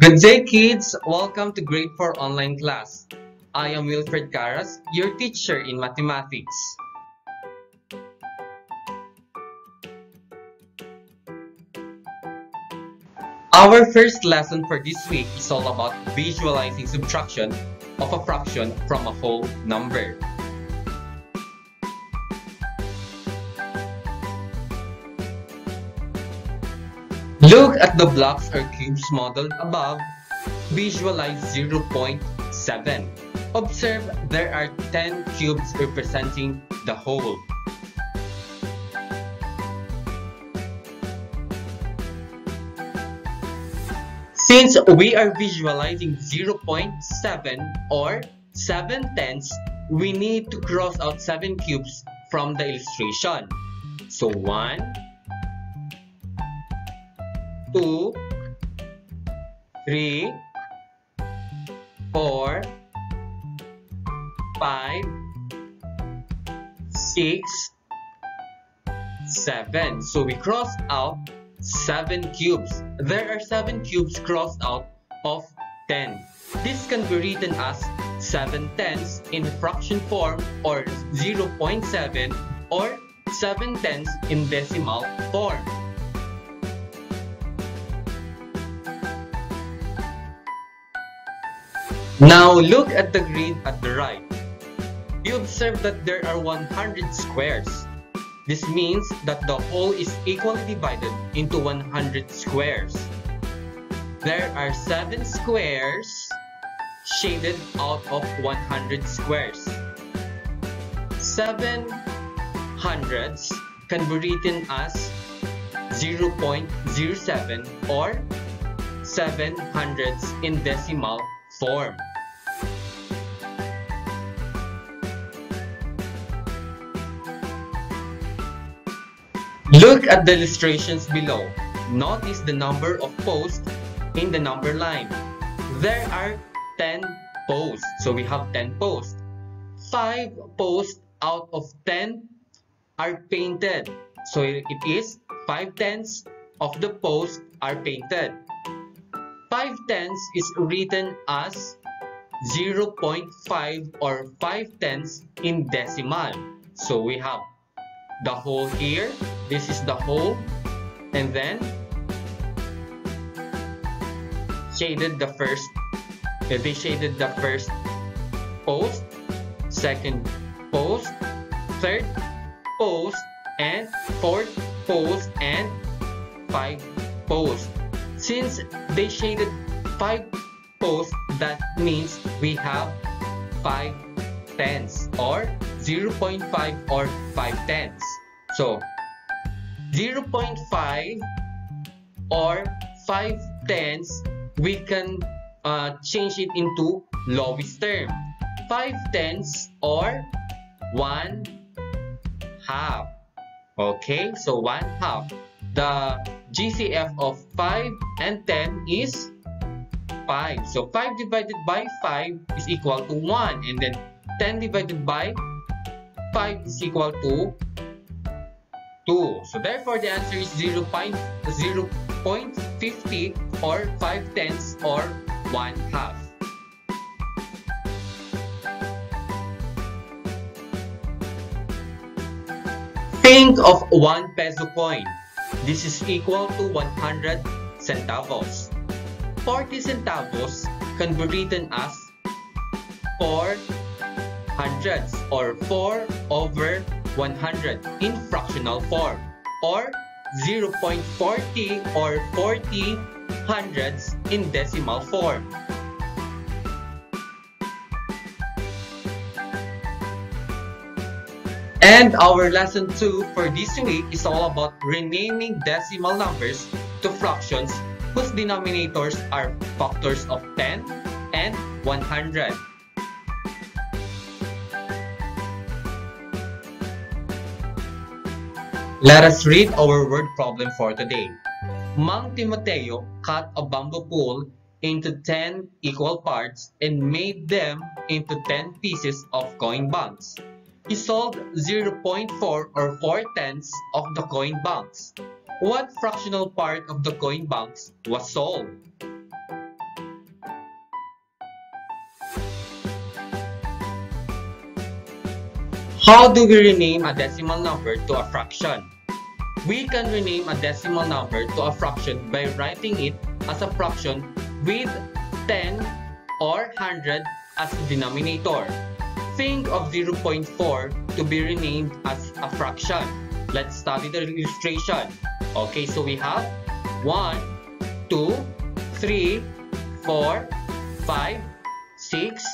Good day, kids! Welcome to Grade 4 online class. I am Wilfred Caras, your teacher in mathematics. Our first lesson for this week is all about visualizing subtraction of a fraction from a whole number. Look at the blocks or cubes modeled above. Visualize 0.7. Observe there are 10 cubes representing the whole. Since we are visualizing 0.7 or 7/10, we need to cross out 7 cubes from the illustration. So 1, 2, 3, 4, 5, 6, 7. So we cross out 7 cubes. There are 7 cubes crossed out of 10. This can be written as 7/10 in fraction form or 0.7 or 7/10 in decimal form. Now look at the grid at the right. You observe that there are 100 squares. This means that the whole is equally divided into 100 squares. There are 7 squares shaded out of 100 squares. 7 hundredths can be written as 0.07 or 7 hundredths in decimal form. Look at the illustrations below. Notice the number of posts in the number line. There are 10 posts, so we have 10 posts. 5 posts out of 10 are painted, so it is 5/10 of the posts are painted. 5/10 is written as 0.5 or 5/10 in decimal. So we have the whole here, this is the whole, and then they shaded the first post, second post, third post, and fourth post, and 5 posts. Since they shaded 5 posts, that means we have 5/10 or 0.5 or 5/10. So 0.5 or 5/10 we can change it into lowest term. 5/10 or 1/2. Okay, so 1/2. The GCF of 5 and 10 is 5. So 5 divided by 5 is equal to 1. And then 10 divided by 5 is equal to 2. So therefore the answer is 0.50 or 5/10 or 1/2. Think of 1 peso coin. This is equal to 100 centavos. 40 centavos can be written as 4 hundredths or 4 over 100 in fractional form, or 0.40 or 40 hundredths in decimal form. And our lesson 2 for this week is all about renaming decimal numbers to fractions whose denominators are factors of 10 and 100. Let us read our word problem for today. Mang Timoteo cut a bamboo pole into 10 equal parts and made them into 10 pieces of coin banks. He sold 0.4 or 4/10 of the coin banks. What fractional part of the coin banks was sold? How do we rename a decimal number to a fraction? We can rename a decimal number to a fraction by writing it as a fraction with 10 or 100 as denominator. Think of 0.4 to be renamed as a fraction. Let's study the illustration. Okay, so we have 1, 2, 3, 4, 5, 6,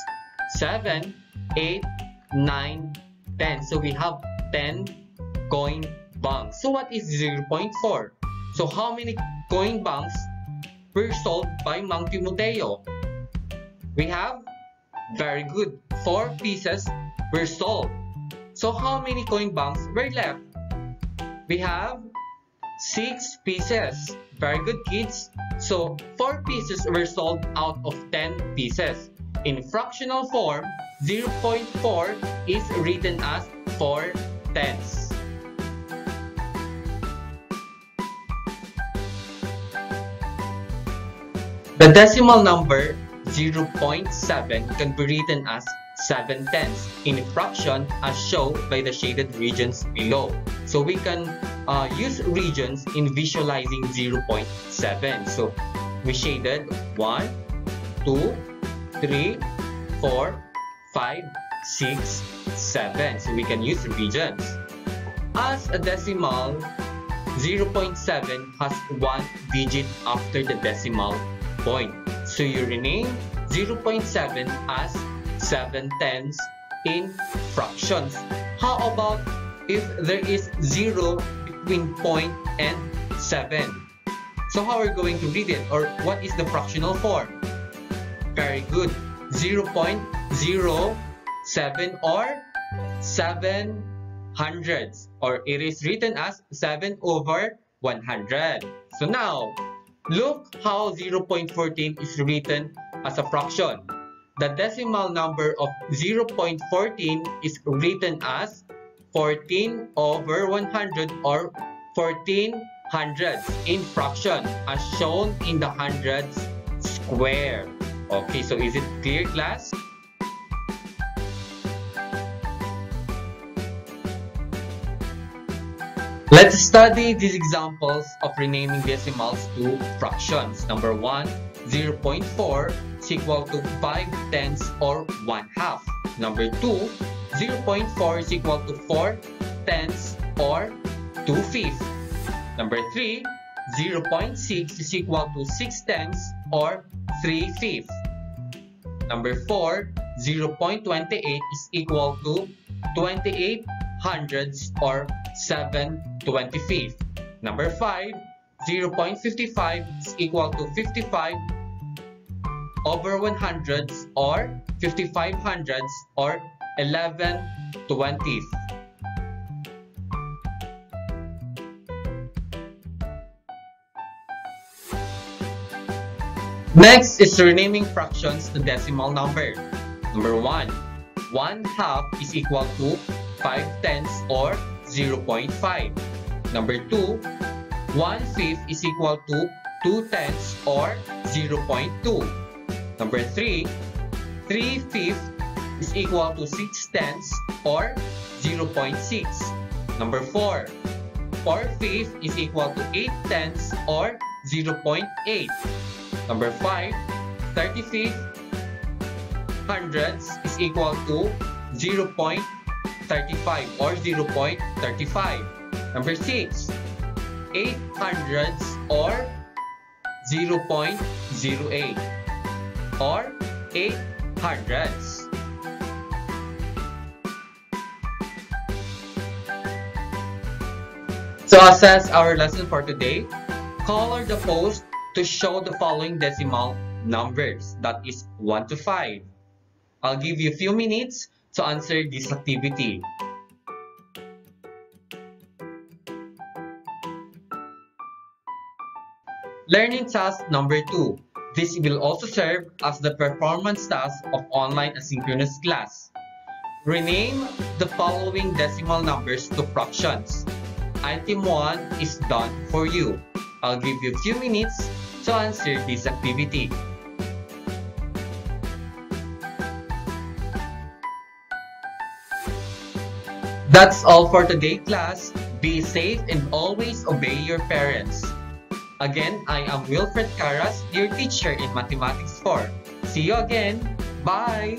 7, 8, 9, 10. So we have 10 coin banks. So what is 0.4? So how many coin banks were sold by Mang Timoteo? We have, very good, 4 pieces were sold. So how many coin banks were left? We have 6 pieces. Very good, kids. So 4 pieces were sold out of 10 pieces. In fractional form, 0.4 is written as 4 tenths. The decimal number 0.7 can be written as 7 tenths in fraction as shown by the shaded regions below. So we can use regions in visualizing 0.7. So we shaded 1, 2, 3, 4, 5, 6, 7. So we can use regions. As a decimal, 0.7 has 1 digit after the decimal point. So you rename 0.7 as 7 tenths in fractions. How about if there is 0 between point and 7? So how are we going to read it, or what is the fractional form? Very good. 0.07 or 7 hundredths, or it is written as 7 over 100. So now, look how 0.14 is written as a fraction. The decimal number of 0.14 is written as 14 over 100 or 14 hundredths in fraction as shown in the hundredths square. Okay, so is it clear, class? Let's study these examples of renaming decimals to fractions. Number 1, 0.4 is equal to 5 tenths or 1 half. Number 2, 0.4 is equal to 4 tenths or 2 fifths. Number 3, 0.6 is equal to 6 tenths or 3 fifths. Number 4, 0.28 is equal to 28 hundredths or 7/25. Number 5, 0.55 is equal to 55 over 100ths or 55 hundredths or 11/20. Next is renaming fractions to decimal number. Number 1, 1 half is equal to 5 tenths or 0.5. Number 2, 1 fifth is equal to 2 tenths or 0.2. Number 3, 3 fifths is equal to 6 tenths or 0.6. Number 4, 4 fifths is equal to 8 tenths or 0.8. Number 5, 35 hundredths is equal to 0.35 or 0.35. Number 6, 8 hundredths or 0.08 or 8 hundredths. To assess our lesson for today, color the post to show the following decimal numbers, that is 1 to 5. I'll give you a few minutes to answer this activity. Learning task number 2. This will also serve as the performance task of online asynchronous class. Rename the following decimal numbers to fractions. Item 1 is done for you. I'll give you a few minutes to answer this activity. That's all for today, class. Be safe and always obey your parents. Again, I am Wilfred Caras, your teacher in Mathematics 4. See you again. Bye!